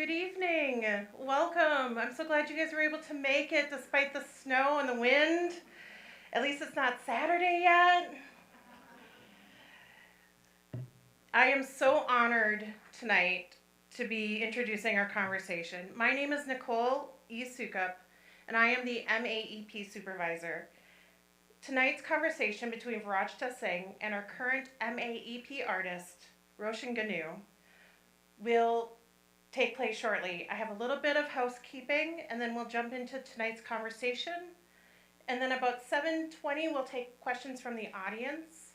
Good evening. Welcome. I'm so glad you guys were able to make it despite the snow and the wind. At least it's not Saturday yet. I am so honored tonight to be introducing our conversation. My name is Nicole Soukup, and I am the MAEP supervisor. Tonight's conversation between Varaja Singh and our current MAEP artist, Roshan Ganu, will take place shortly. I have a little bit of housekeeping, and then we'll jump into tonight's conversation. And then about 7:20, we'll take questions from the audience.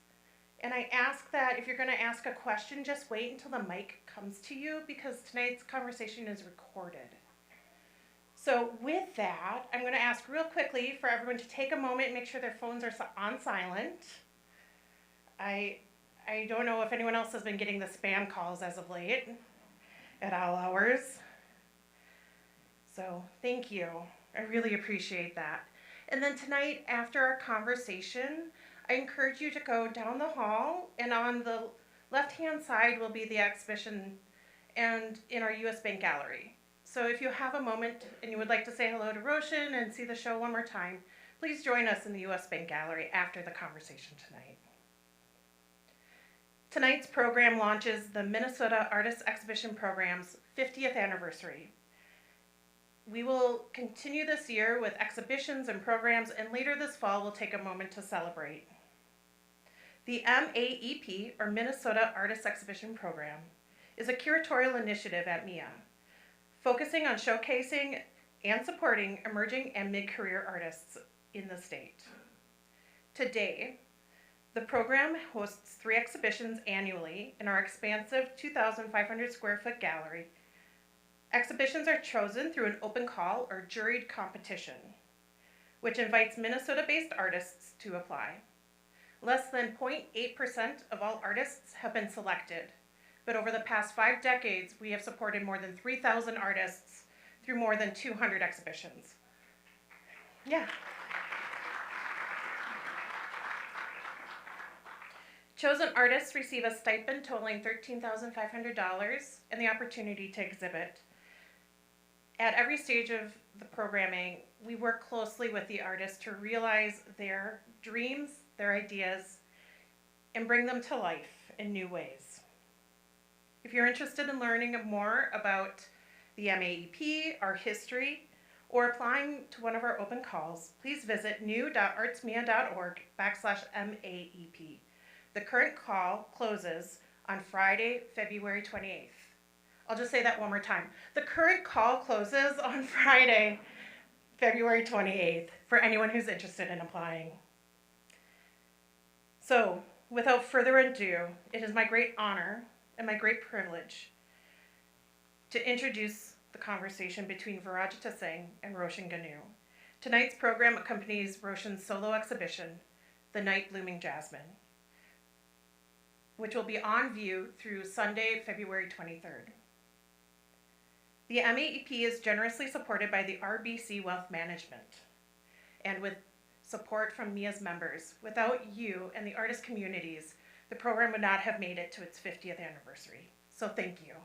And I ask that if you're going to ask a question, just wait until the mic comes to you because tonight's conversation is recorded. So with that, I'm going to ask real quickly for everyone to take a moment and make sure their phones are on silent. I don't know if anyone else has been getting the spam calls as of late at all hours. So thank you. I really appreciate that. And then tonight, after our conversation, I encourage you to go down the hall, and on the left-hand side will be the exhibition and in our US Bank Gallery. So if you have a moment and you would like to say hello to Roshan and see the show one more time, please join us in the US Bank Gallery after the conversation tonight. Tonight's program launches the Minnesota Artists Exhibition Program's 50th anniversary. We will continue this year with exhibitions and programs, and later this fall we'll take a moment to celebrate. The MAEP, or Minnesota Artists Exhibition Program, is a curatorial initiative at MIA, focusing on showcasing and supporting emerging and mid-career artists in the state. Today, the program hosts 3 exhibitions annually in our expansive 2,500 square foot gallery. Exhibitions are chosen through an open call or juried competition, which invites Minnesota-based artists to apply. Less than 0.8% of all artists have been selected, but over the past 5 decades, we have supported more than 3,000 artists through more than 200 exhibitions. Yeah. Chosen artists receive a stipend totaling $13,500 and the opportunity to exhibit. At every stage of the programming, we work closely with the artists to realize their dreams, their ideas, and bring them to life in new ways. If you're interested in learning more about the MAEP, our history, or applying to one of our open calls, please visit new.artsmia.org/MAEP. The current call closes on Friday, February 28th. I'll just say that one more time. The current call closes on Friday, February 28th, for anyone who's interested in applying. So, without further ado, it is my great honor and my great privilege to introduce the conversation between Varaja Singh and Roshan Ganu. Tonight's program accompanies Roshan's solo exhibition, The Night Blooming Jasmine, which will be on view through Sunday, February 23rd. The MAEP is generously supported by the RBC Wealth Management and with support from MIA's members. Without you and the artist communities, the program would not have made it to its 50th anniversary. So thank you.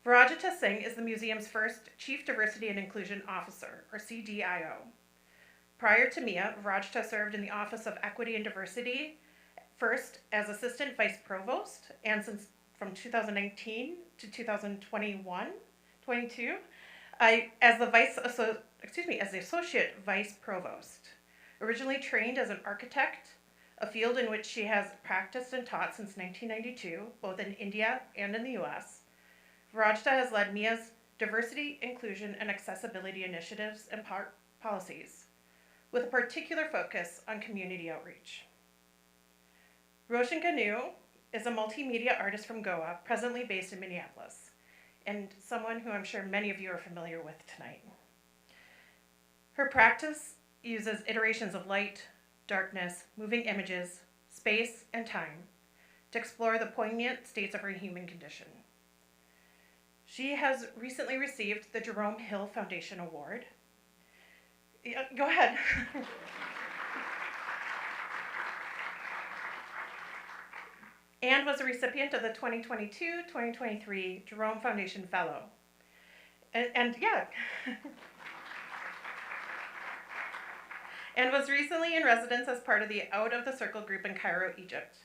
Varaja Singh is the museum's first Chief Diversity and Inclusion Officer, or CDIO. Prior to MIA, Varaja served in the Office of Equity and Diversity, first as Assistant Vice Provost, and since from 2019 to 2022, as the Associate Vice Provost. Originally trained as an architect, a field in which she has practiced and taught since 1992, both in India and in the US, Varaja has led MIA's diversity, inclusion, and accessibility initiatives and policies, with a particular focus on community outreach. Roshan Ganu is a multimedia artist from Goa, presently based in Minneapolis, and someone who I'm sure many of you are familiar with tonight. Her practice uses iterations of light, darkness, moving images, space, and time to explore the poignant states of our human condition. She has recently received the Jerome Hill Foundation Award. Yeah, go ahead. and was a recipient of the 2022-2023 Jerome Foundation Fellow. And yeah, and was recently in residence as part of the Out of the Circle group in Cairo, Egypt.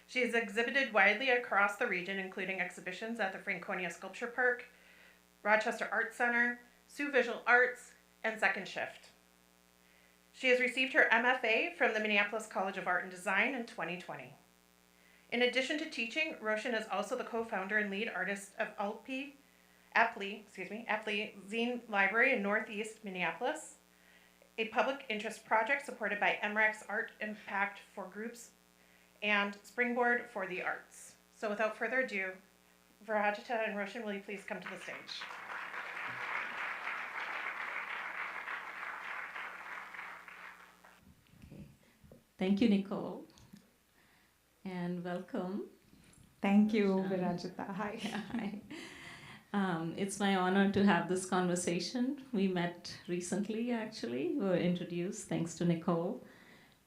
She has exhibited widely across the region, including exhibitions at the Franconia Sculpture Park, Rochester Art Center, Sioux Visual Arts, and Second Shift. She has received her MFA from the Minneapolis College of Art and Design in 2020. In addition to teaching, Roshan is also the co-founder and lead artist of Apley Zine Library in Northeast Minneapolis, a public interest project supported by MREC's Art Impact for Groups and Springboard for the Arts. So without further ado, Varaja and Roshan, will you please come to the stage? Okay. Thank you, Nicole, and welcome. Thank you, Roshan. Virajita. Hi. Yeah, hi. It's my honor to have this conversation. We met recently, actually. We were introduced thanks to Nicole.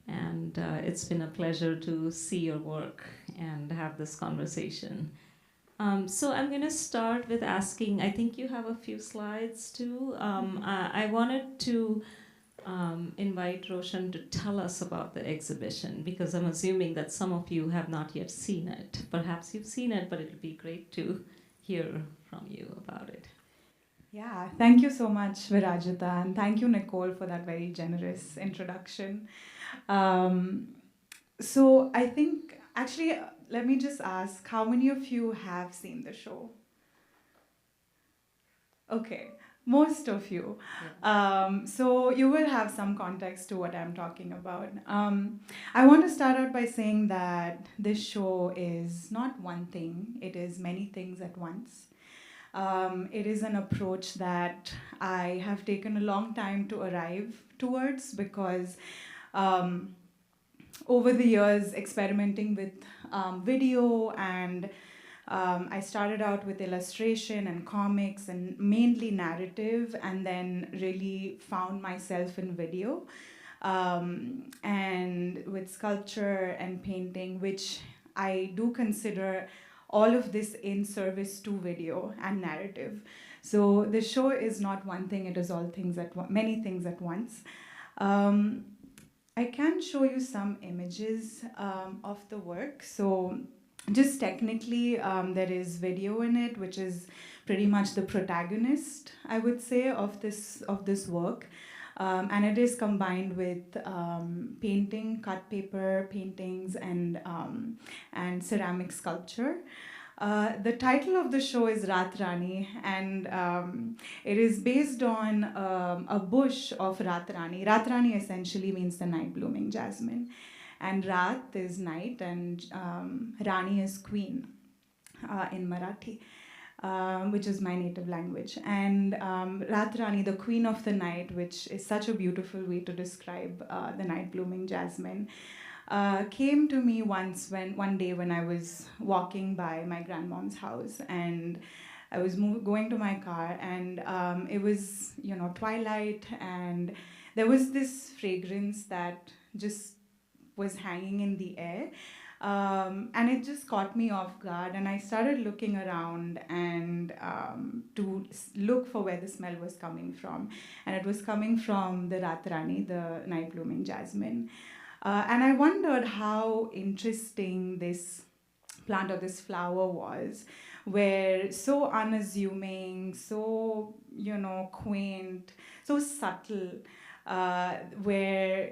And it's been a pleasure to see your work and have this conversation. So I'm going to start with asking, I think you have a few slides too. I wanted to invite Roshan to tell us about the exhibition, because I'm assuming that some of you have not yet seen it. Perhaps you've seen it, but it would be great to hear from you about it. Yeah, thank you so much, Virajita, and thank you, Nicole, for that very generous introduction. So I think, actually, let me just ask, how many of you have seen the show? Okay, most of you. Yeah. So you will have some context to what I'm talking about. I want to start out by saying that this show is not one thing, it is many things at once. It is an approach that I have taken a long time to arrive towards, because over the years experimenting with video, and I started out with illustration and comics and mainly narrative, and then really found myself in video and with sculpture and painting, which I do consider all of this in service to video and narrative. So the show is not one thing, it is all things many things at once. I can show you some images of the work. So just technically, there is video in it, which is pretty much the protagonist, I would say, of this work. And it is combined with painting, cut paper paintings, and ceramic sculpture. The title of the show is Rat Rani, and it is based on a bush of Rat Rani. Rat Rani essentially means the night blooming jasmine, and Rat is night, and Rani is queen in Marathi. Which is my native language. And Rat Rani, the queen of the night, which is such a beautiful way to describe the night blooming jasmine, came to me one day when I was walking by my grandmom's house, and I was going to my car, and it was, twilight, and there was this fragrance that just was hanging in the air. And it just caught me off guard, and I started looking around and to look for where the smell was coming from. And it was coming from the Rat Rani, the night blooming jasmine. And I wondered how interesting this plant or this flower was, where so unassuming, so, quaint, so subtle, where,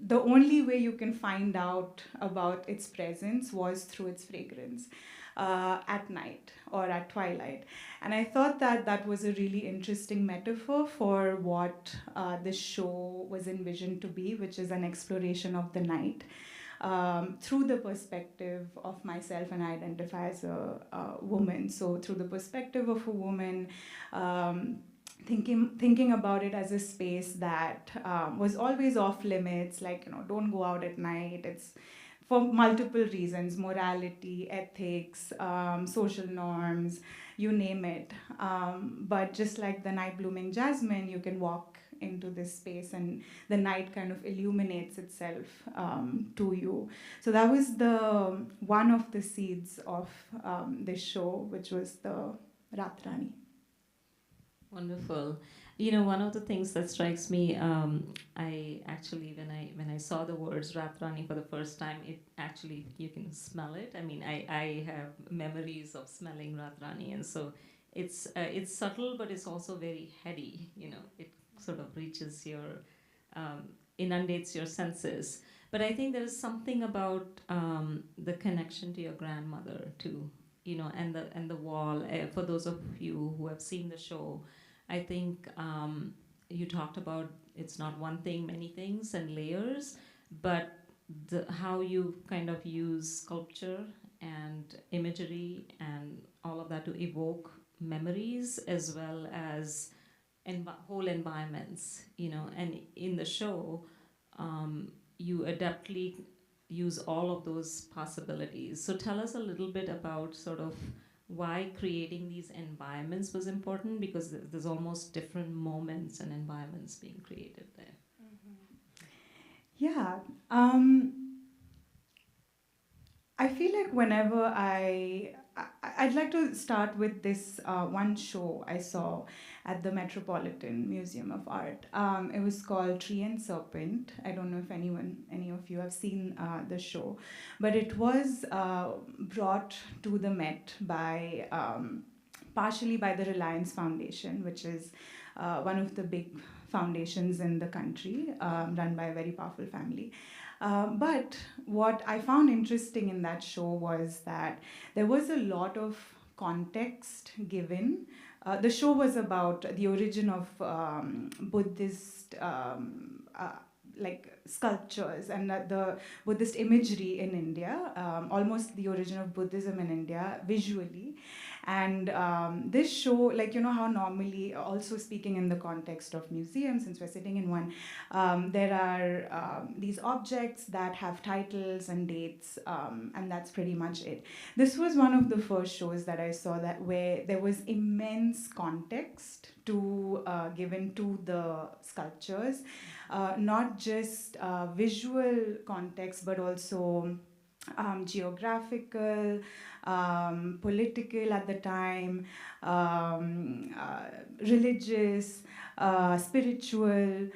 the only way you can find out about its presence was through its fragrance at night or at twilight. And I thought that was a really interesting metaphor for what this show was envisioned to be, which is an exploration of the night through the perspective of myself, and I identify as a woman. So through the perspective of a woman, thinking about it as a space that was always off limits, like, don't go out at night. It's for multiple reasons: morality, ethics, social norms, you name it. But just like the night blooming jasmine, you can walk into this space, and the night kind of illuminates itself to you. So that was the one of the seeds of this show, which was the Ratrani. Wonderful. You know, one of the things that strikes me, I actually, when I saw the words Ratrani for the first time, it actually, you can smell it. I mean, I have memories of smelling Ratrani, and so it's subtle, but it's also very heady. You know, it sort of reaches your, inundates your senses. But I think there is something about the connection to your grandmother too. You know, and the wall. For those of you who have seen the show, I think you talked about it's not one thing, many things and layers, but how you kind of use sculpture and imagery and all of that to evoke memories as well as whole environments, you know. And in the show, you adeptly use all of those possibilities. So tell us a little bit about sort of why creating these environments was important, because there's almost different moments and environments being created there. Yeah. I feel like whenever I'd like to start with this one show I saw at the Metropolitan Museum of Art. It was called Tree and Serpent. I don't know if any of you have seen the show, but it was brought to the Met by partially by the Reliance Foundation, which is one of the big foundations in the country, run by a very powerful family. But what I found interesting in that show was that there was a lot of context given. The show was about the origin of Buddhist like sculptures and the Buddhist imagery in India, almost the origin of Buddhism in India visually. And this show, like, you know how normally, also speaking in the context of museums, since we're sitting in one, there are these objects that have titles and dates, and that's pretty much it. This was one of the first shows that I saw that where there was immense context given to the sculptures, not just visual context, but also geographical, political at the time, religious, spiritual.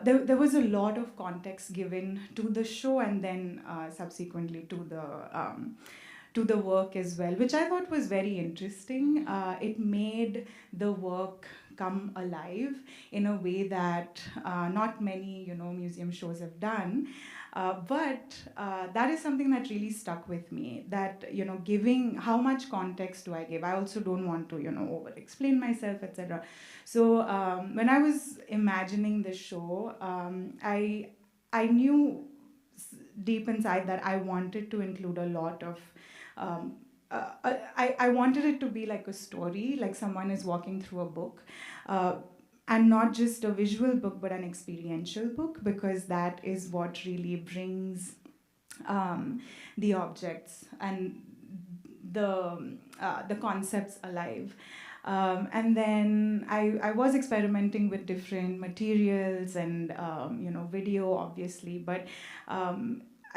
There was a lot of context given to the show, and then subsequently to the work as well, which I thought was very interesting. It made the work come alive in a way that not many, museum shows have done. But that is something that really stuck with me, that, giving how much context do I give? I also don't want to, over-explain myself, etc. So when I was imagining this show, I knew deep inside that I wanted to include a lot of I wanted it to be like a story, like someone is walking through a book, and not just a visual book, but an experiential book, because that is what really brings the objects and the concepts alive. And then I was experimenting with different materials and video, obviously, but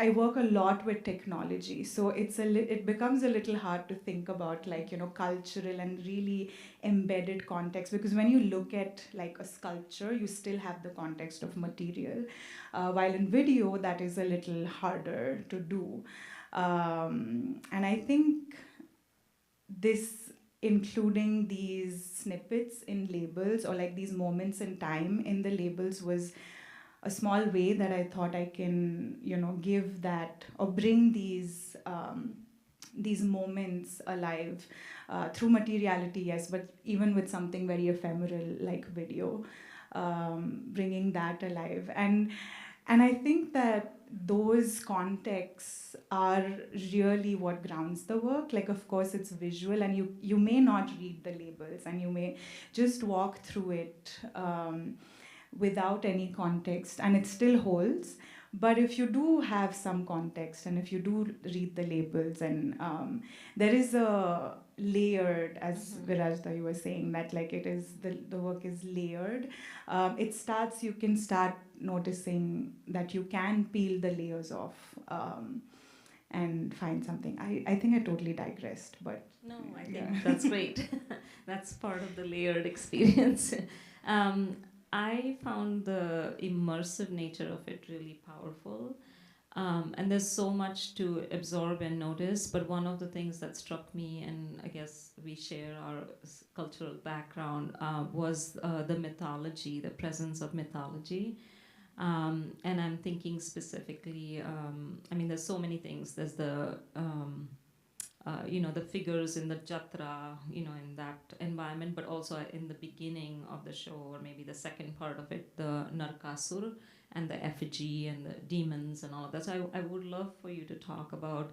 I work a lot with technology, so it becomes a little hard to think about, like, cultural and really embedded context, because when you look at like a sculpture, you still have the context of material, while in video that is a little harder to do. And I think this, including these snippets in labels, or like these moments in time in the labels, was a small way that I thought I can, give that or bring these moments alive through materiality, yes, but even with something very ephemeral like video, bringing that alive. And I think that those contexts are really what grounds the work. Like, of course, it's visual, and you may not read the labels, and you may just walk through it without any context, and it still holds. But if you do have some context and if you do read the labels, and there is a layered, as Virajda you were saying, that like it is the work is layered. You can start noticing that you can peel the layers off and find something. I think I totally digressed, but no, I think that's great. That's part of the layered experience. um, I found the immersive nature of it really powerful. And there's so much to absorb and notice, but one of the things that struck me, and I guess we share our cultural background, was the mythology, the presence of mythology. And I'm thinking specifically, I mean, there's so many things. There's the figures in the Jatra, in that environment, but also in the beginning of the show, or maybe the second part of it, the Narakasura and the effigy and the demons and all of that. So I would love for you to talk about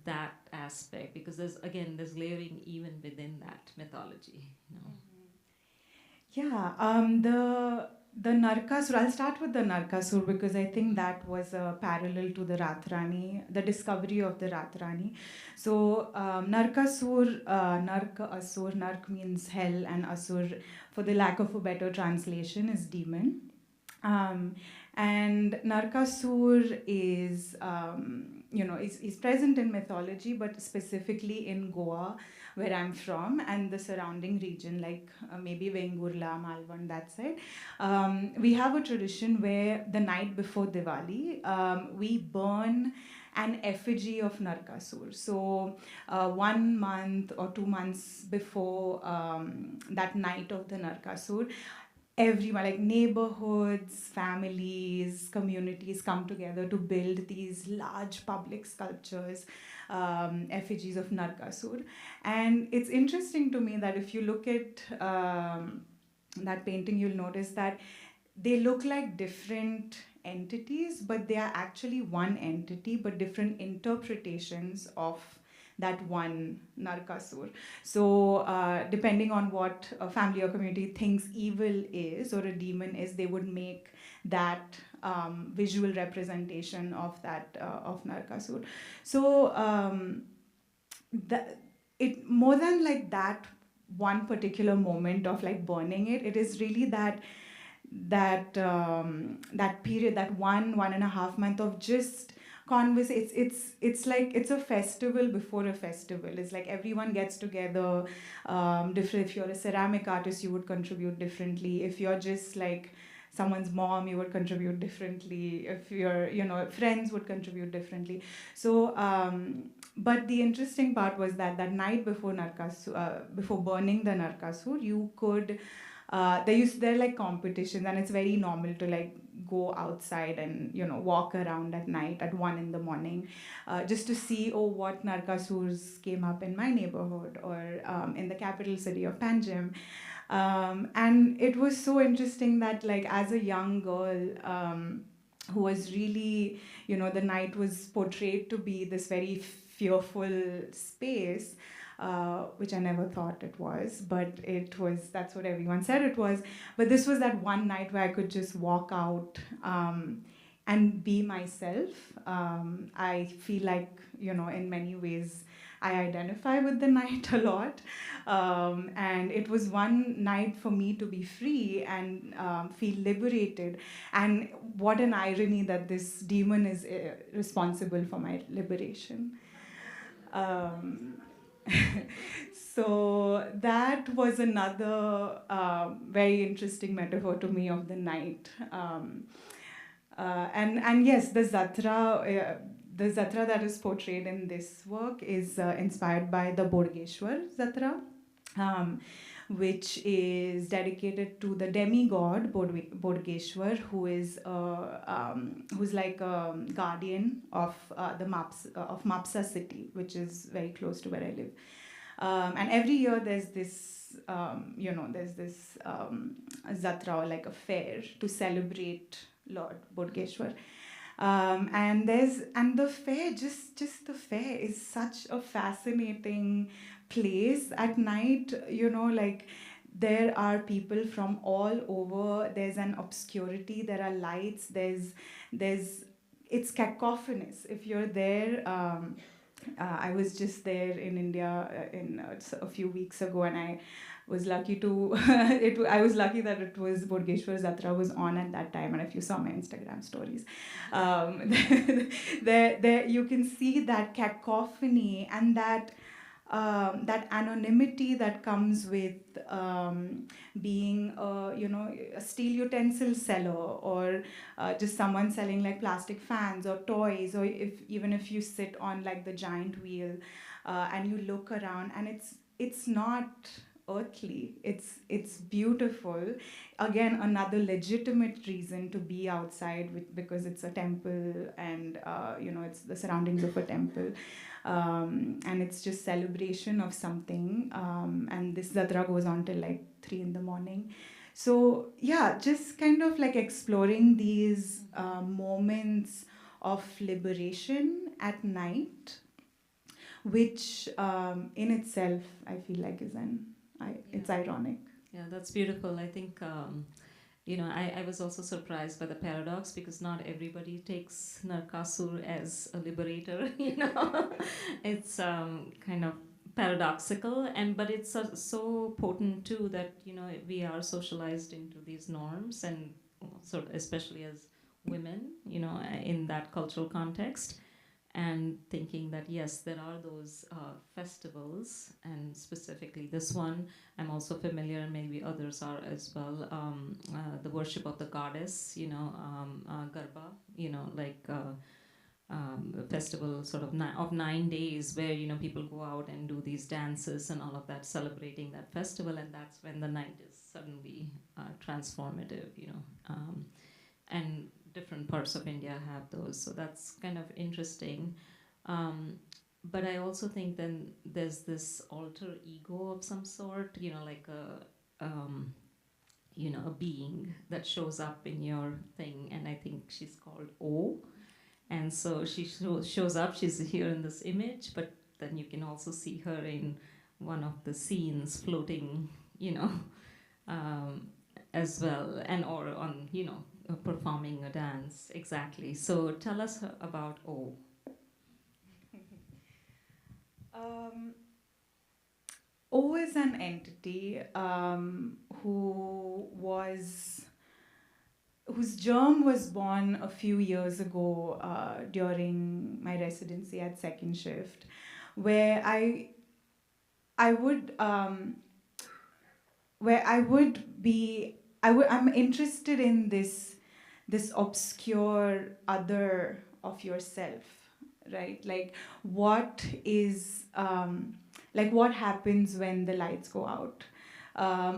that aspect, because there's layering even within that mythology. yeah, the Narakasur. I'll start with the Narakasur because I think that was a parallel to the Ratrani, the discovery of the Ratrani. So Narakasur, Narka Asur, Nark means hell, and Asur, for the lack of a better translation, is demon. And Narakasur is present in mythology, but specifically in Goa, where I'm from, and the surrounding region, like maybe Vengurla, Malvan, that side. We have a tradition where the night before Diwali, we burn an effigy of Narakasur. So 1 month or 2 months before that night of the Narakasur, everyone, like neighborhoods, families, communities, come together to build these large public sculptures, effigies of Narakasur. And it's interesting to me that if you look at that painting, you'll notice that they look like different entities, but they are actually one entity, but different interpretations of that one Narakasur. So, depending on what a family or community thinks evil is or a demon is, they would make that visual representation of that of Narakasur. So, it more than like that one particular moment of like burning it, it is really that period, that 1.5 month of just converse. It's like it's a festival before a festival. It's like everyone gets together. Different. If you're a ceramic artist, you would contribute differently. If you're just like someone's mom, you would contribute differently. If you're, friends would contribute differently. So but the interesting part was that night before before burning the Narakasur, you could they're like competitions, and it's very normal to like go outside and walk around at night at 1 in the morning, just to see, oh, what Narkasurs came up in my neighborhood, or in the capital city of Panjim. And it was so interesting that, like, as a young girl, who was really, the night was portrayed to be this very fearful space, which I never thought it was, but it was, that's what everyone said it was. But this was that one night where I could just walk out and be myself. I feel like, in many ways, I identify with the night a lot. And it was one night for me to be free and feel liberated. And what an irony that this demon is responsible for my liberation. So that was another very interesting metaphor to me of the night. And yes, the Jatra that is portrayed in this work is inspired by the Bodgeshwar Jatra, which is dedicated to the demigod Bodgeshwar, who is who's like a guardian of Mapsa city, which is very close to where I live. And every year there's this Jatra, or like a fair, to celebrate Lord Bodgeshwar. And the fair, just the fair is such a fascinating place at night. Like, there are people from all over. There's an obscurity. There are lights. There's it's cacophonous. If you're there, I was just there in India a few weeks ago, and I was lucky to. I was lucky that it was Bodhgeshwar Jatra was on at that time, and if you saw my Instagram stories, there you can see that cacophony and that anonymity that comes with being a steel utensil seller, or just someone selling like plastic fans or toys, or even if you sit on like the giant wheel and you look around, and it's not earthly, it's beautiful. Again, another legitimate reason to be outside because it's a temple, and it's the surroundings of a temple, and it's just celebration of something, and this Jatra goes on till like 3 in the morning. So yeah, just kind of like exploring these moments of liberation at night, which in itself I feel like is it's ironic. Yeah, that's beautiful. I think, I was also surprised by the paradox, because not everybody takes Narakasura as a liberator, It's kind of paradoxical, but it's so potent too that, we are socialized into these norms, and sort of, especially as women, in that cultural context, and thinking that yes, there are those festivals, and specifically this one I'm also familiar, and maybe others are as well. The worship of the goddess, Garba, a festival sort of of 9 days, where people go out and do these dances and all of that, celebrating that festival, and that's when the night is suddenly transformative, and different parts of India have those. So that's kind of interesting. But I also think then there's this alter ego of some sort, like a being that shows up in your thing, and I think she's called O. And so she shows up, she's here in this image, but then you can also see her in one of the scenes floating, as well, and or on, performing a dance. Exactly. So tell us about O. O is an entity whose germ was born a few years ago during my residency at Second Shift, where I'm interested in this obscure other of yourself, right? Like what happens when the lights go out?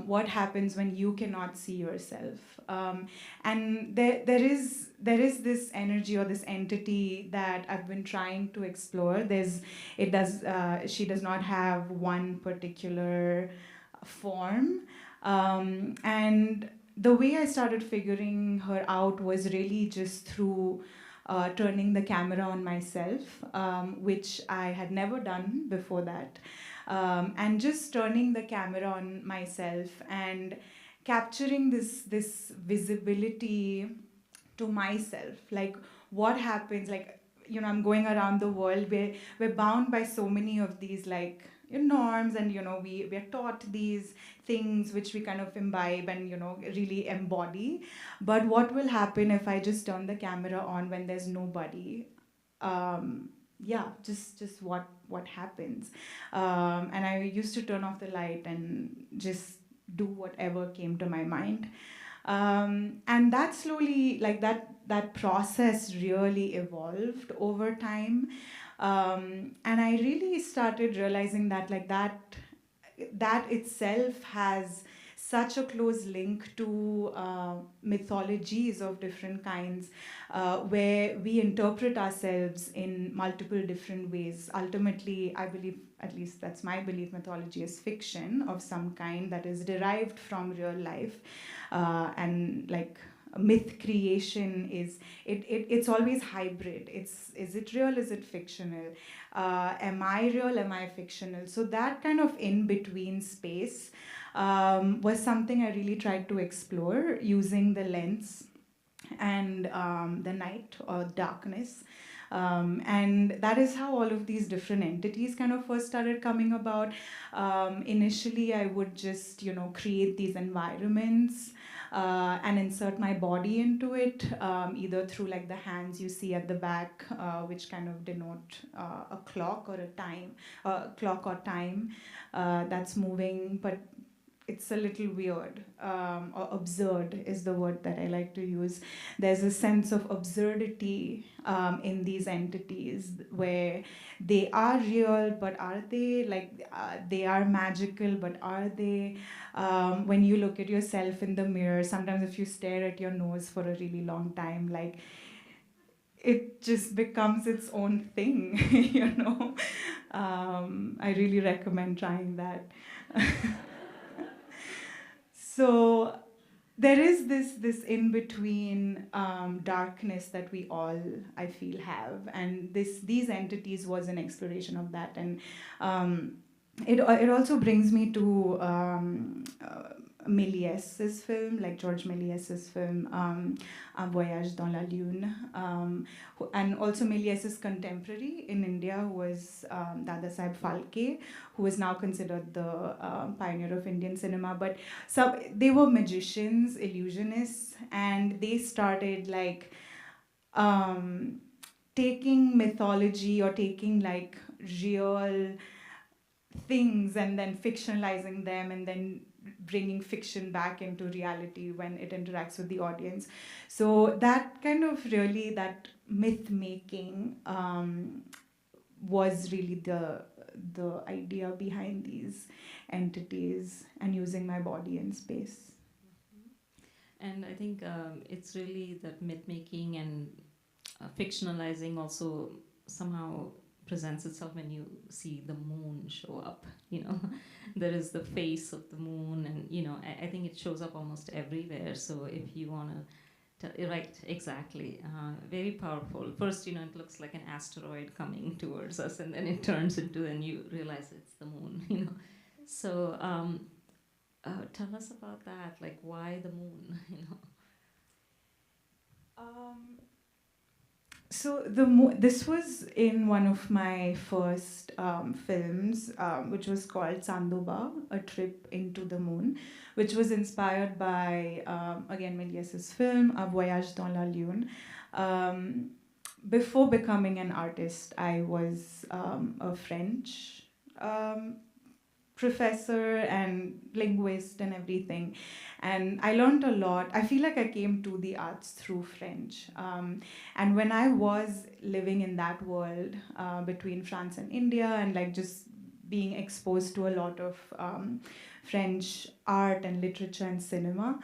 What happens when you cannot see yourself? And there is this energy or this entity that I've been trying to explore. She does not have one particular form, and the way I started figuring her out was really just through turning the camera on myself, which I had never done before that. And just turning the camera on myself and capturing this visibility to myself. Like, what happens, like, I'm going around the world, we're bound by so many of these, like, norms, and we're taught these things which we kind of imbibe and really embody. But what will happen if I just turn the camera on when there's nobody? Just what happens? And I used to turn off the light and just do whatever came to my mind. And that slowly, like that process really evolved over time. And I really started realizing that, like, that itself has such a close link to mythologies of different kinds, where we interpret ourselves in multiple different ways. Ultimately, I believe, at least that's my belief, mythology is fiction of some kind that is derived from real life. And like myth creation it's always hybrid. Is it real, is it fictional? Am I real, am I fictional? So that kind of in between space was something I really tried to explore using the lens and the night or darkness. And that is how all of these different entities kind of first started coming about. Initially, I would just, create these environments and insert my body into it, either through like the hands you see at the back, which kind of denote a clock or a time, clock or time that's moving, but it's a little weird, or absurd is the word that I like to use. There's a sense of absurdity in these entities where they are real, but are they? Like, they are magical, but are they? When you look at yourself in the mirror, sometimes if you stare at your nose for a really long time, like, it just becomes its own thing, I really recommend trying that. So there is this in between darkness that we all, I feel, have, and these entities was an exploration of that. And it also brings me to Méliès's film, like George Méliès's film, Un Voyage dans la Lune, and also Méliès's contemporary in India was Dada Saheb Phalke, who is now considered the pioneer of Indian cinema. But they were magicians, illusionists, and they started like taking mythology or taking like real things and then fictionalizing them and then bringing fiction back into reality when it interacts with the audience. So that kind of really, that myth making was really the idea behind these entities and using my body in space. And I think it's really that myth making and fictionalizing also somehow presents itself when you see the moon show up. There is the face of the moon, and I think it shows up almost everywhere. So if you want to, right, exactly, very powerful. First, it looks like an asteroid coming towards us, and then it turns into, and you realize it's the moon. So tell us about that. Like, why the moon? So this was in one of my first films, which was called Sandoba, A Trip into the Moon, which was inspired by, again, Méliès's film, Un Voyage dans la Lune. Before becoming an artist, I was a French professor and linguist and everything. And I learned a lot. I feel like I came to the arts through French. And when I was living in that world between France and India, and like just being exposed to a lot of French art and literature and cinema,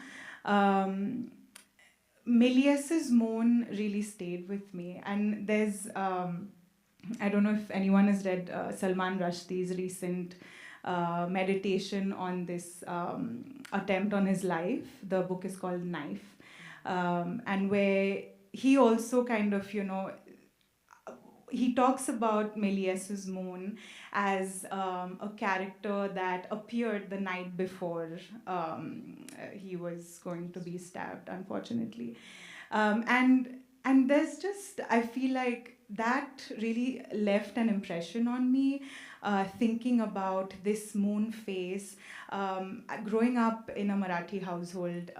Méliès's Moon really stayed with me. And there's, I don't know if anyone has read Salman Rushdie's recent meditation on this attempt on his life. The book is called Knife, and where he also kind of, he talks about Méliès's moon as a character that appeared the night before he was going to be stabbed, unfortunately. And there's just, I feel like that really left an impression on me, thinking about this moon phase. Growing up in a Marathi household,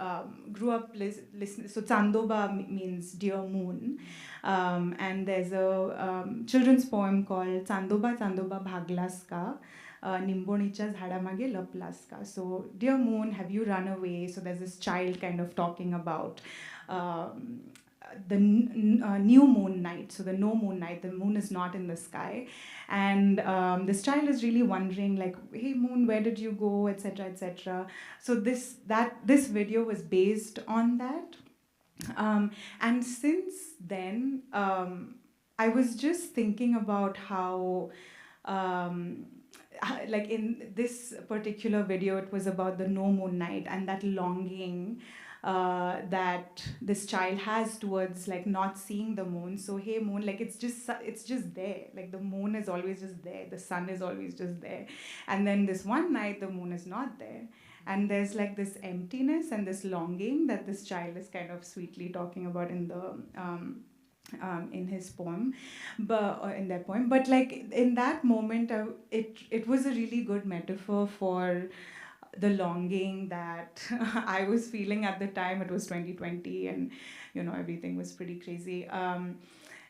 grew up listening. So Chandoba means dear moon. And there's a children's poem called Chandoba Chandoba Bhaglas ka, निंबोणीच्या झाडामागे लपलास का. So, dear moon, have you run away? So there's this child kind of talking about the new moon night, so the no moon night, the moon is not in the sky, and this child is really wondering, like, hey moon, where did you go, etc., etc. So this video was based on that, and since then I was just thinking about how like in this particular video it was about the no moon night and that longing that this child has towards like not seeing the moon. So hey moon, like it's just there, like the moon is always just there, the sun is always just there, and then this one night the moon is not there, and there's like this emptiness and this longing that this child is kind of sweetly talking about in the in his poem, but in that poem. But like in that moment, it was a really good metaphor for the longing that I was feeling at the time. It was 2020, and everything was pretty crazy.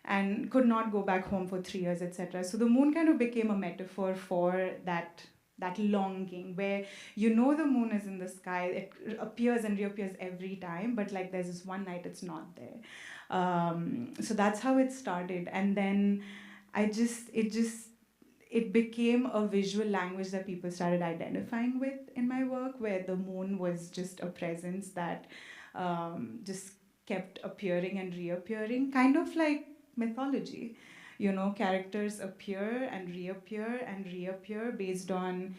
And could not go back home for 3 years, etc. So the moon kind of became a metaphor for that longing, where the moon is in the sky, it appears and reappears every time, but like there's this one night it's not there. So that's how it started, and then it became a visual language that people started identifying with in my work, where the moon was just a presence that just kept appearing and reappearing, kind of like mythology. Characters appear and reappear based on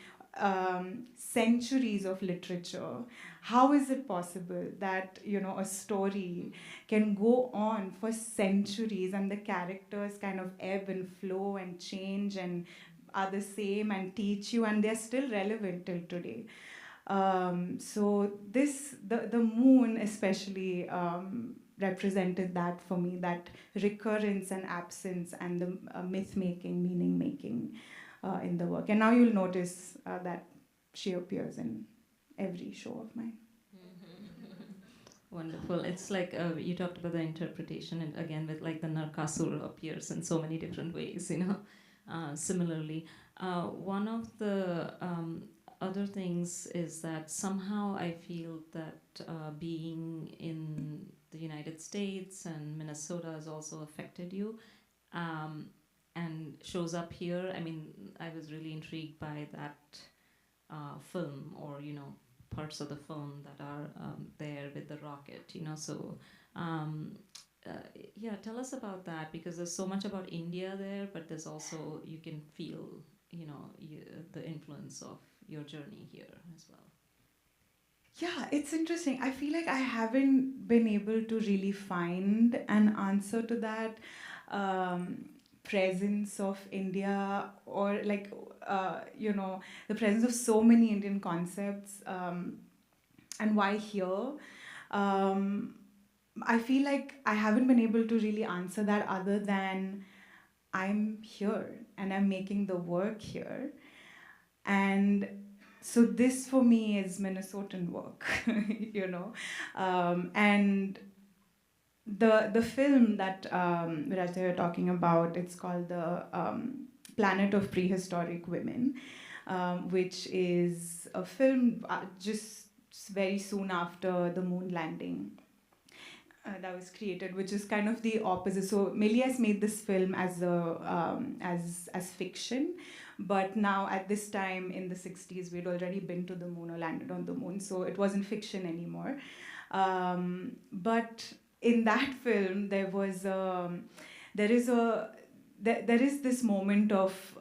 centuries of literature. How is it possible that a story can go on for centuries and the characters kind of ebb and flow and change and are the same and teach you, and they're still relevant till today? So the moon especially represented that for me, that recurrence and absence and the myth making, meaning making in the work. And now you'll notice that she appears in every show of mine. Wonderful. It's like you talked about the interpretation, and again with like the Narakasura appears in so many different ways, similarly. One of the other things is that somehow I feel that being in the United States and Minnesota has also affected you, and shows up here. I mean, I was really intrigued by that film, or parts of the film that are there with the rocket. So yeah, tell us about that, because there's so much about India there, but there's also, you can feel the influence of your journey here as well. Yeah, it's interesting. I feel like I haven't been able to really find an answer to that presence of India, or like, the presence of so many Indian concepts, and why here. I feel like I haven't been able to really answer that, other than I'm here and I'm making the work here. And so this for me is Minnesotan work, and the film that Varaja, you're talking about, it's called the Planet of Prehistoric Women, which is a film just very soon after the moon landing. That was created, which is kind of the opposite. So Méliès made this film as as fiction, but now at this time in the 60s, we'd already been to the moon or landed on the moon, so it wasn't fiction anymore. But in that film, there is this moment of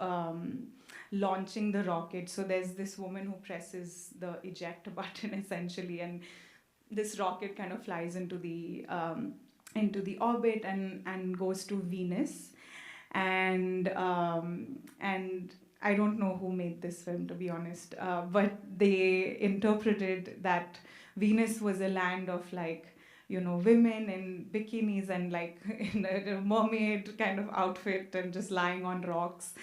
launching the rocket. So there's this woman who presses the eject button essentially, and this rocket kind of flies into the orbit and goes to Venus, and I don't know who made this film, to be honest, but they interpreted that Venus was a land of like women in bikinis and like in a mermaid kind of outfit and just lying on rocks.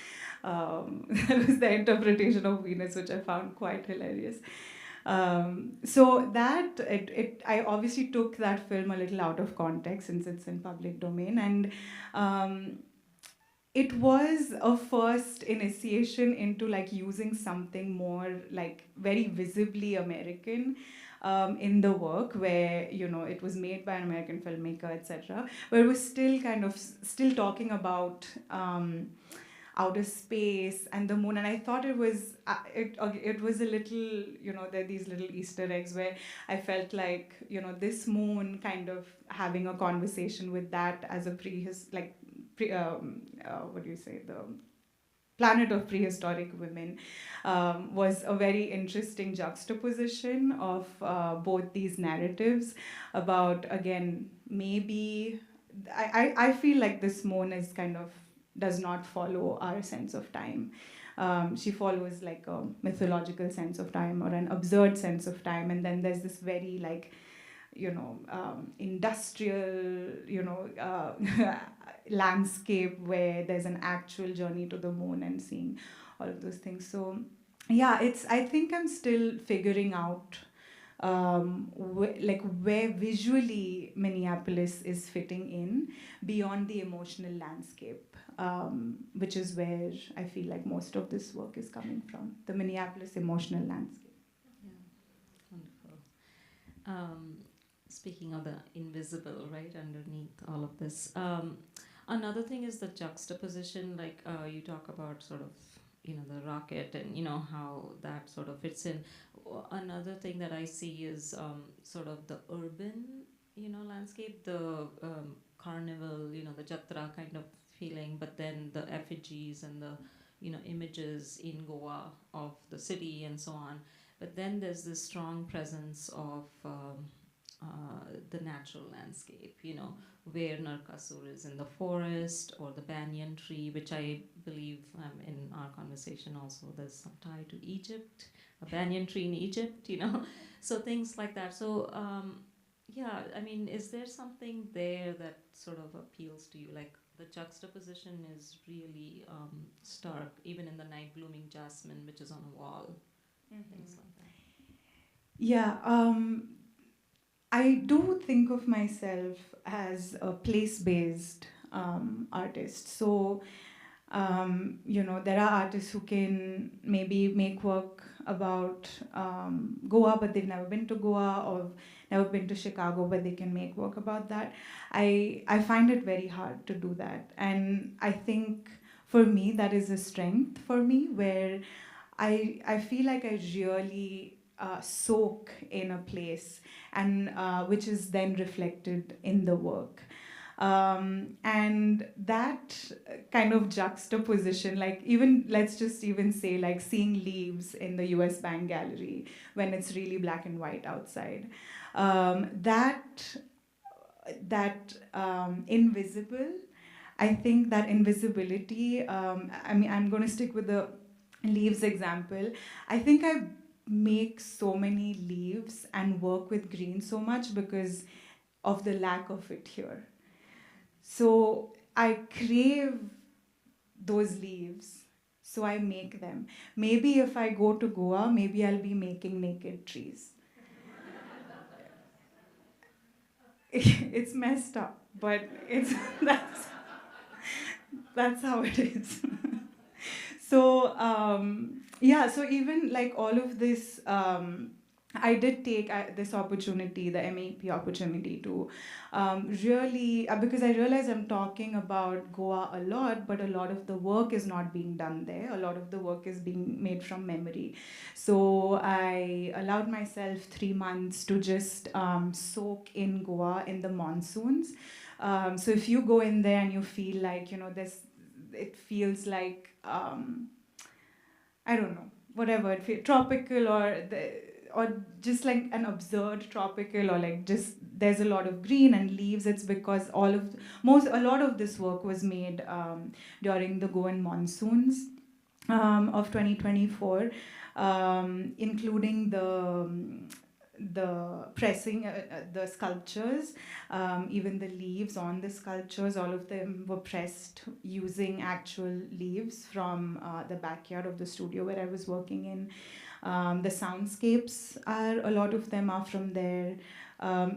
That was the interpretation of Venus, which I found quite hilarious. So that I obviously took that film a little out of context since it's in public domain, and it was a first initiation into like using something more like very visibly American in the work, where it was made by an American filmmaker, etc. But it was still kind of still talking about outer space and the moon, and I thought it was it was a little, there are these little Easter eggs where I felt like this moon kind of having a conversation with that as a what do you say, the Planet of Prehistoric Women, was a very interesting juxtaposition of both these narratives about, again, maybe I feel like this moon is kind of does not follow our sense of time. She follows like a mythological sense of time or an absurd sense of time, and then there's this very like industrial, landscape where there's an actual journey to the moon and seeing all of those things. So, yeah, I think I'm still figuring out where visually Minneapolis is fitting in beyond the emotional landscape, which is where I feel like most of this work is coming from, the Minneapolis emotional landscape. Yeah, wonderful. Speaking of the invisible, right, underneath all of this. Another thing is the juxtaposition, like you talk about sort of, the rocket and, how that sort of fits in. Another thing that I see is sort of the urban, landscape, the carnival, the Jatra kind of feeling, but then the effigies and the, images in Goa of the city and so on. But then there's this strong presence of the natural landscape, where Narakasura is in the forest or the banyan tree, which I believe in our conversation also there's some tie to Egypt, a banyan tree in Egypt, so things like that. So, yeah, I mean, is there something there that sort of appeals to you? Like the juxtaposition is really stark, even in the Night Blooming Jasmine, which is on a wall, things like that. Yeah, I do think of myself as a place-based artist. So, there are artists who can maybe make work about Goa, but they've never been to Goa, or never been to Chicago, but they can make work about that. I find it very hard to do that, and I think for me that is a strength for me, where I feel like I really soak in a place, and which is then reflected in the work. And that kind of juxtaposition, like even let's just even say like seeing leaves in the US Bank Gallery when it's really black and white outside, that invisible, I think that invisibility, I mean, I'm going to stick with the leaves example. I think I make so many leaves and work with green so much because of the lack of it here. So I crave those leaves, so I make them. Maybe if I go to Goa, maybe I'll be making naked trees. It's messed up, but it's that's how it is. So yeah, so even like all of this, I did take this opportunity, the MAEP opportunity, to really, because I realize I'm talking about Goa a lot, but a lot of the work is not being done there. A lot of the work is being made from memory. So I allowed myself 3 months to just soak in Goa in the monsoons. So if you go in there and you feel like, this, it feels like, I don't know, whatever, it feels tropical, or just like an absurd tropical, or like just there's a lot of green and leaves. It's because a lot of this work was made during the Goan monsoons of 2024, including the pressing, the sculptures, even the leaves on the sculptures, all of them were pressed using actual leaves from the backyard of the studio where I was working in. The soundscapes a lot of them are from there.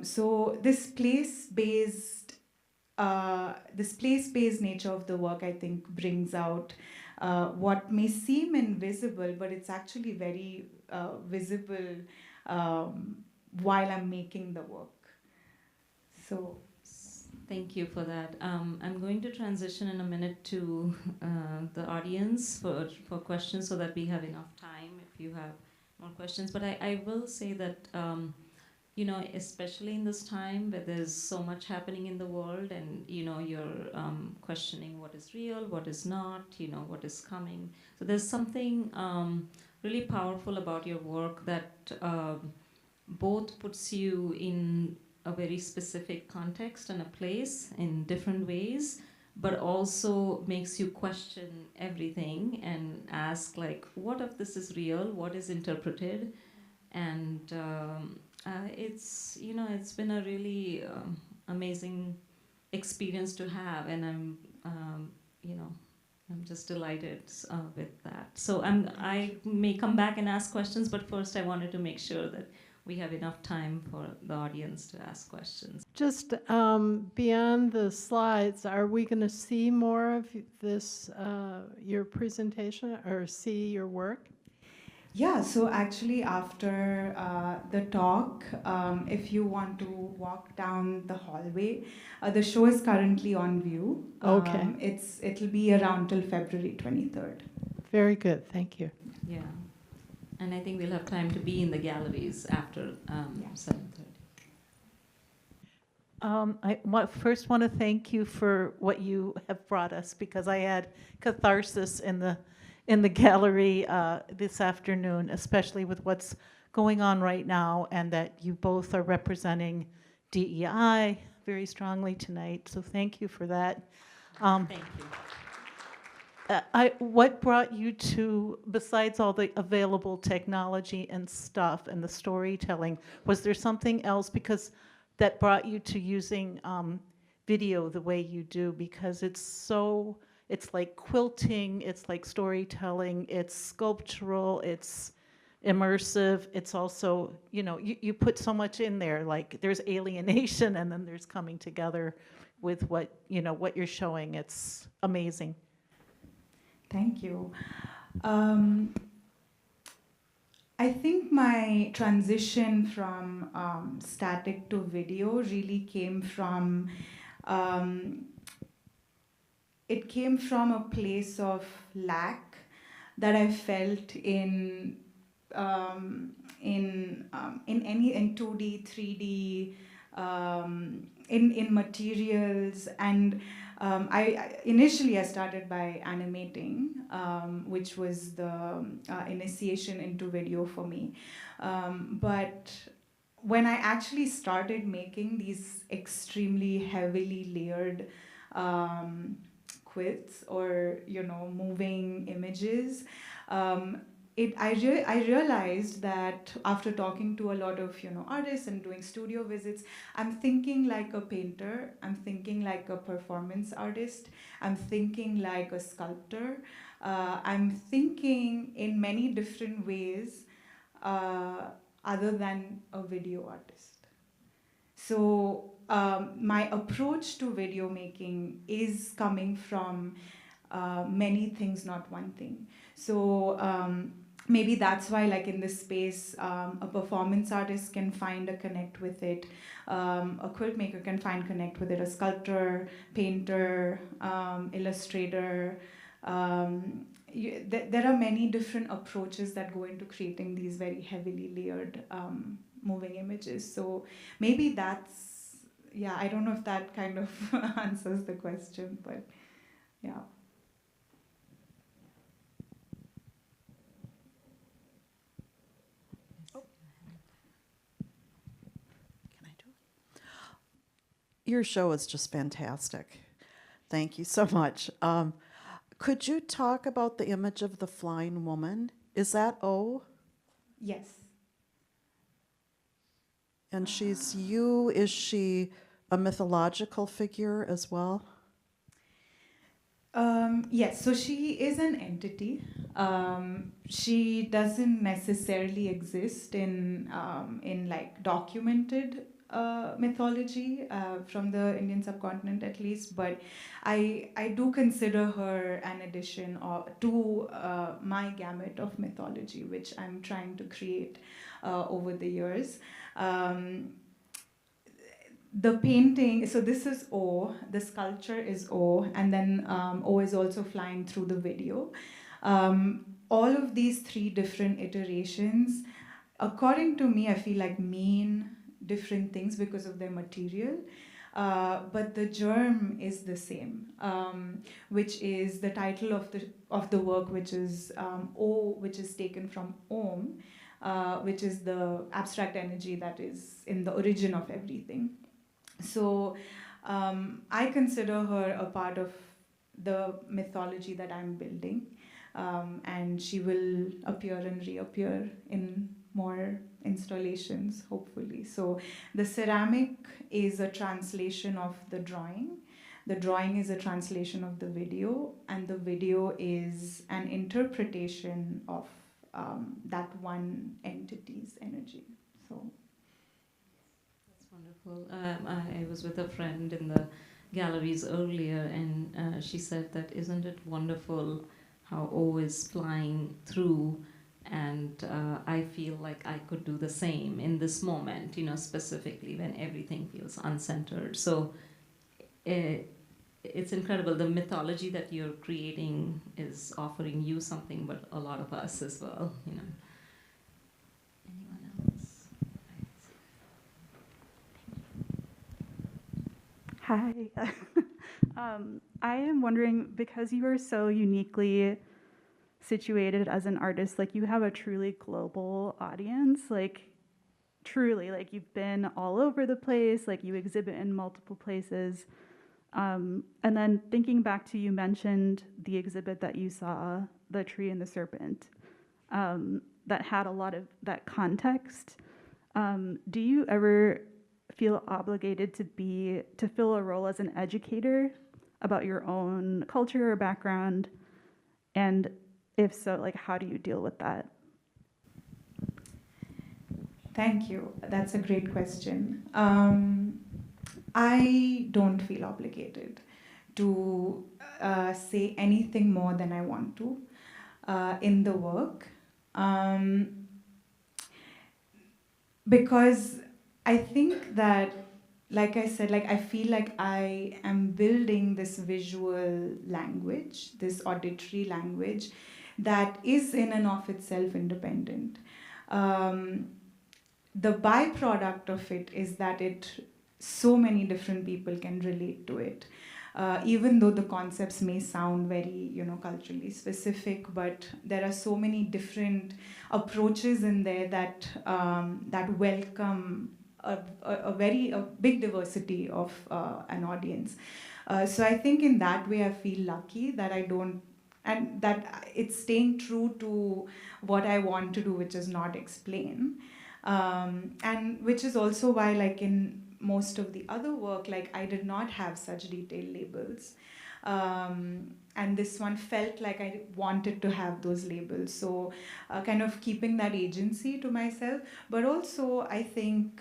So this place-based nature of the work, I think, brings out what may seem invisible, but it's actually very visible while I'm making the work. So, thank you for that. I'm going to transition in a minute to the audience for questions so that we have enough time if you have more questions. But I will say that, especially in this time where there's so much happening in the world and, you're questioning what is real, what is not, what is coming. So there's something really powerful about your work that both puts you in a very specific context and a place in different ways, but also makes you question everything and ask, like, what if this is real? What is interpreted? And it's been a really amazing experience to have, and you know, I'm just delighted with that. So I may come back and ask questions, but first I wanted to make sure that we have enough time for the audience to ask questions. Just beyond the slides, are we going to see more of this, your presentation, or see your work? Yeah, so actually after the talk, if you want to walk down the hallway, the show is currently on view. Okay. It'll be around till February 23rd. Very good, thank you. Yeah, and I think we'll have time to be in the galleries after 7:30. First want to thank you for what you have brought us, because I had catharsis in the gallery this afternoon, especially with what's going on right now, and that you both are representing DEI very strongly tonight. So thank you for that. Thank you. What brought you to, besides all the available technology and stuff and the storytelling, was there something else that brought you to using video the way you do? Because it's like quilting, it's like storytelling, it's sculptural, it's immersive, it's also, you put so much in there, like there's alienation and then there's coming together with what you're showing. It's amazing. Thank you. I think my transition from static to video really came from a place of lack that I felt in 2D, 3D, in materials, and I initially started by animating, which was the initiation into video for me. But when I actually started making these extremely heavily layered quilts or moving images, I realized that after talking to a lot of artists and doing studio visits, I'm thinking like a painter, I'm thinking like a performance artist, I'm thinking like a sculptor, I'm thinking in many different ways other than a video artist. So my approach to video making is coming from many things, not one thing. So maybe that's why, like in this space, a performance artist can find a connect with it, a quilt maker can find connect with it, a sculptor, painter, illustrator. There are many different approaches that go into creating these very heavily layered moving images. So maybe that's, I don't know if that kind of answers the question, but yeah. Your show is just fantastic. Thank you so much. Could you talk about the image of the flying woman? Is that O? Yes. And she's you. Is she a mythological figure as well? Yes, so she is an entity. She doesn't necessarily exist in like documented mythology from the Indian subcontinent, at least, but I do consider her an addition to my gamut of mythology, which I'm trying to create over the years. The painting, so this is O, the sculpture is O, and then O is also flying through the video. All of these three different iterations, according to me, I feel like mean different things because of their material, but the germ is the same, which is the title of the work, which is O, which is taken from Om, which is the abstract energy that is in the origin of everything. So I consider her a part of the mythology that I'm building, and she will appear and reappear in more installations, hopefully. So the ceramic is a translation of the drawing. The drawing is a translation of the video, and the video is an interpretation of that one entity's energy. So That's wonderful. I was with a friend in the galleries earlier, and she said that isn't it wonderful how O is flying through, and I feel like I could do the same in this moment, specifically when everything feels uncentered. So it's incredible. The mythology that you're creating is offering you something, but a lot of us as well. Anyone else? Hi. I am wondering, because you are so uniquely situated as an artist, like you have a truly global audience, like truly, like you've been all over the place, like you exhibit in multiple places. And then thinking back to, you mentioned the exhibit that you saw, The Tree and the Serpent, that had a lot of that context. Do you ever feel obligated to fill a role as an educator about your own culture or background? And if so, like, how do you deal with that? thank you. That's a great question. I don't feel obligated to say anything more than I want to in the work, because I think that, like I said, like I feel like I am building this visual language, this auditory language that is in and of itself independent. The byproduct of it is that so many different people can relate to it. Even though the concepts may sound very, culturally specific, but there are so many different approaches in there that welcome a big diversity of an audience. So I think in that way, I feel lucky that I don't, and that it's staying true to what I want to do, which is not explain. And which is also why, like in most of the other work, like I did not have such detailed labels. And this one felt like I wanted to have those labels. So kind of keeping that agency to myself. But also, I think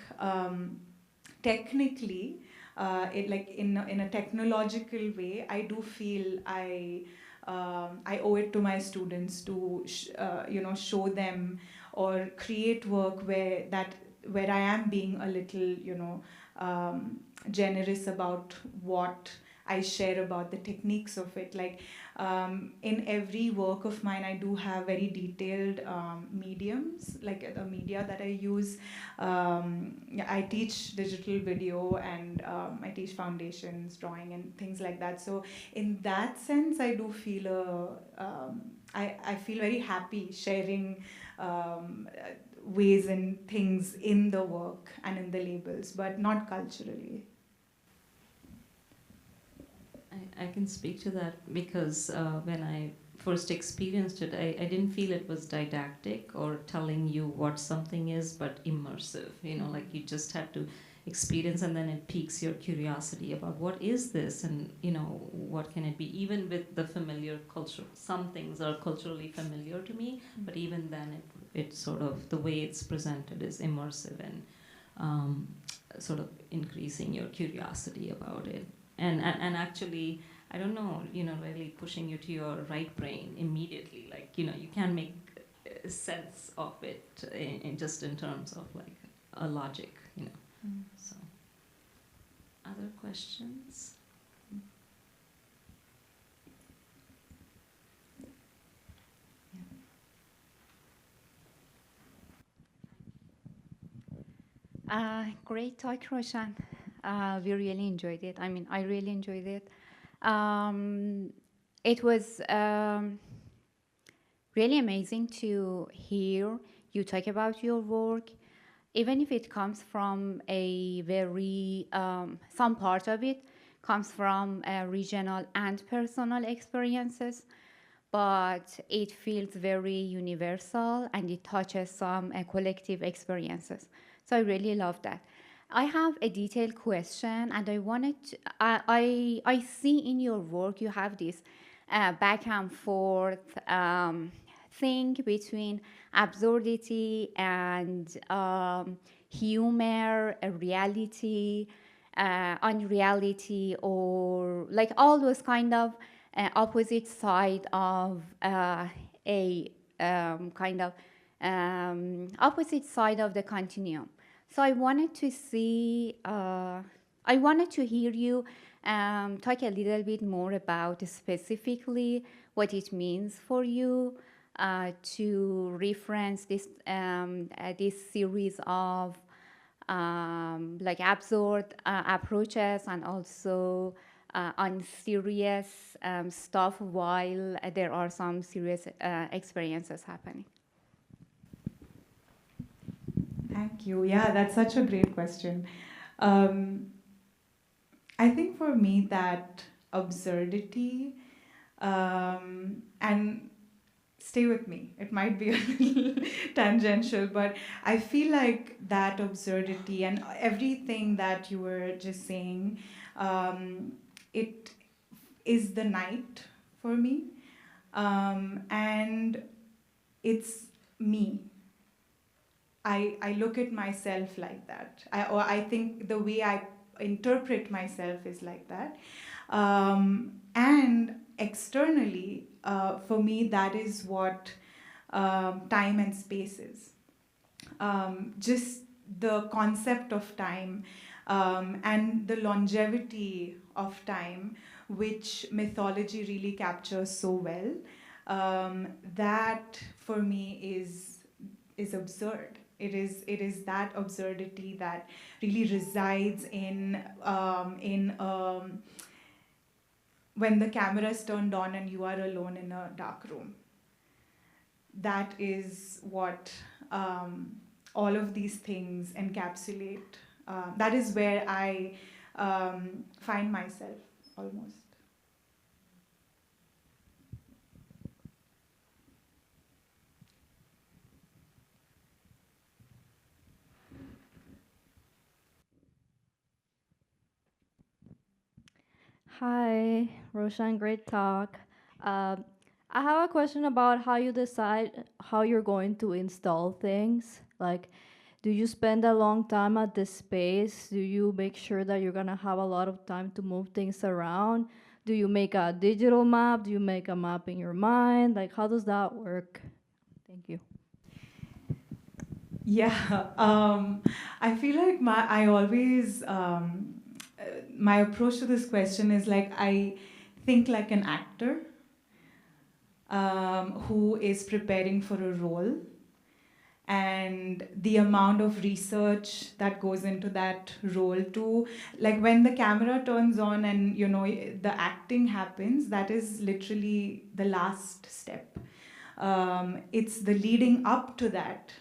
technically, it like in a technological way, I do feel I owe it to my students to show them or create work where I am being a little generous about what I share about the techniques of it. Like in every work of mine, I do have very detailed mediums, like the media that I use. I teach digital video, and I teach foundations, drawing, and things like that. So in that sense, I do feel I feel very happy sharing ways and things in the work and in the labels, but not culturally. I can speak to that because when I first experienced it, I didn't feel it was didactic or telling you what something is, but immersive. Like you just had to experience, and then it piques your curiosity about what is this, and what can it be. Even with the familiar culture, some things are culturally familiar to me, but even then, it's sort of the way it's presented is immersive and sort of increasing your curiosity about it. And actually, I don't know, really pushing you to your right brain immediately. Like, you can make sense of it just in terms of like a logic, So, other questions? Great talk, Roshan. We really enjoyed it. I mean, I really enjoyed it. It was really amazing to hear you talk about your work, even if it comes from a very, some part of it comes from regional and personal experiences, but it feels very universal and it touches some collective experiences. So I really love that. I have a detailed question, and I wanted to, I see in your work you have this back and forth thing between absurdity and humor, reality, unreality, or like all those kind of opposite side of a kind of opposite side of the continuum. So I wanted to see, I wanted to hear you talk a little bit more about specifically what it means for you to reference this series of like absurd approaches and also unserious stuff while there are some serious experiences happening. Thank you. Yeah, that's such a great question. I think for me that absurdity, and stay with me, it might be a little tangential, but I feel like that absurdity and everything that you were just saying, it is the night for me. And it's me. I look at myself like that. Or I think the way I interpret myself is like that. And externally, for me, that is what time and space is. Just the concept of time and the longevity of time, which mythology really captures so well, that for me is absurd. It is that absurdity that really resides in when the camera is turned on and you are alone in a dark room. That is what all of these things encapsulate. That is where I find myself almost. Hi, Roshan, great talk. I have a question about how you decide how you're going to install things. Like, do you spend a long time at the space? Do you make sure that you're gonna have a lot of time to move things around? Do you make a digital map? Do you make a map in your mind? Like, how does that work? Thank you. Yeah, I feel like I always my approach to this question is like I think like an actor who is preparing for a role, and the amount of research that goes into that role too. Like when the camera turns on and the acting happens, that is literally the last step. It's the leading up to that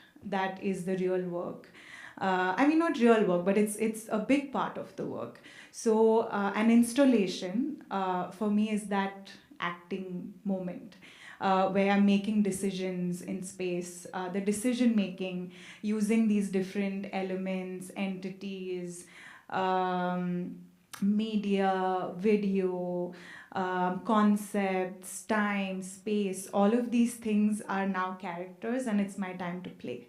is the real work. I mean, not real work, but it's a big part of the work. So an installation for me is that acting moment where I'm making decisions in space, the decision making using these different elements, entities, media, video, concepts, time, space, all of these things are now characters, and it's my time to play.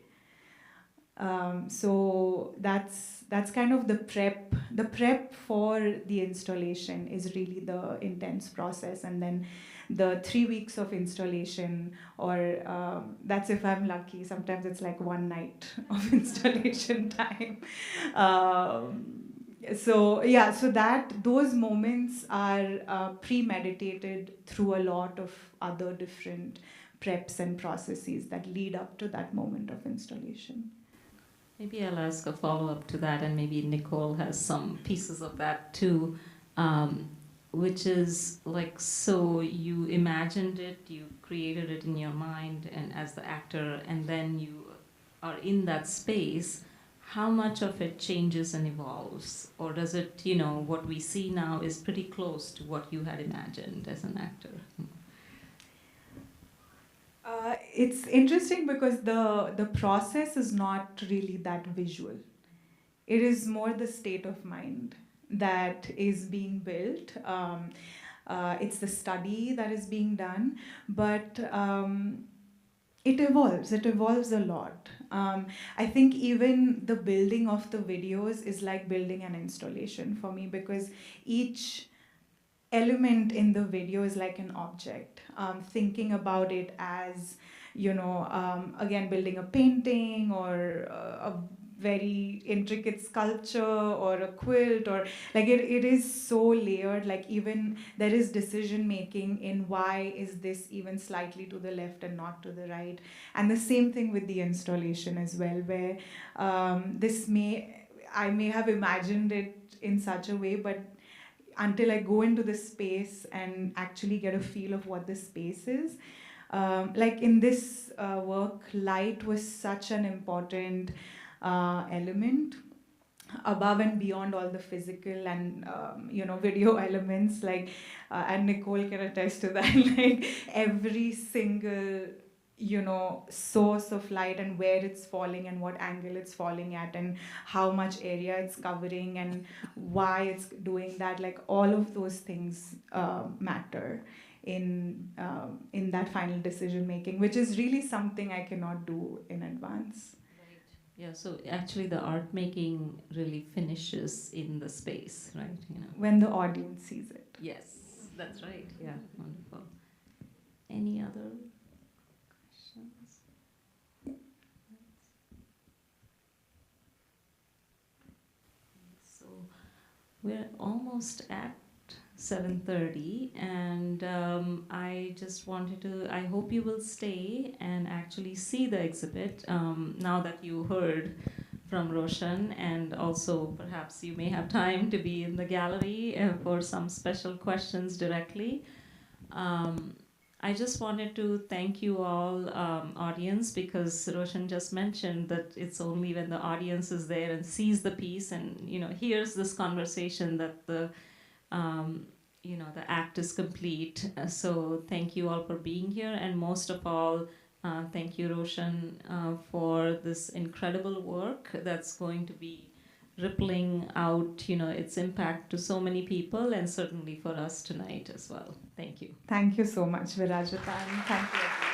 So that's kind of the prep. The prep for the installation is really the intense process, and then the 3 weeks of installation, or that's if I'm lucky. Sometimes it's like one night of installation time. So yeah, so those moments are premeditated through a lot of other different preps and processes that lead up to that moment of installation. Maybe I'll ask a follow-up to that, and maybe Nicole has some pieces of that too, which is like, so you imagined it, you created it in your mind and as the actor, and then you are in that space. how much of it changes and evolves? Or does it, what we see now is pretty close to what you had imagined as an actor? It's interesting because the process is not really that visual. It is more the state of mind that is being built. It's the study that is being done, but it evolves. It evolves a lot. I think even the building of the videos is like building an installation for me, because each element in the video is like an object. Thinking about it as, again, building a painting or a very intricate sculpture or a quilt, or like it is so layered. Like even there is decision making in why is this even slightly to the left and not to the right. And the same thing with the installation as well, where I may have imagined it in such a way, but until I go into the space and actually get a feel of what the space is. Like in this work, light was such an important element above and beyond all the physical and video elements. Like and Nicole can attest to that. Like every single source of light and where it's falling and what angle it's falling at and how much area it's covering and why it's doing that, like all of those things matter in that final decision making, which is really something I cannot do in advance. Yeah, so actually the art making really finishes in the space, right? When the audience sees it. Yes, that's right. Yeah, wonderful. Any other questions? So we're almost at 7:30, and I just wanted to, I hope you will stay and actually see the exhibit now that you heard from Roshan, and also perhaps you may have time to be in the gallery for some special questions directly. I just wanted to thank you all, audience, because Roshan just mentioned that it's only when the audience is there and sees the piece and hears this conversation that the act is complete. So thank you all for being here, and most of all, thank you, Roshan, for this incredible work that's going to be rippling out, its impact to so many people, and certainly for us tonight as well. Thank you. Thank you so much, Varaja. Thank you.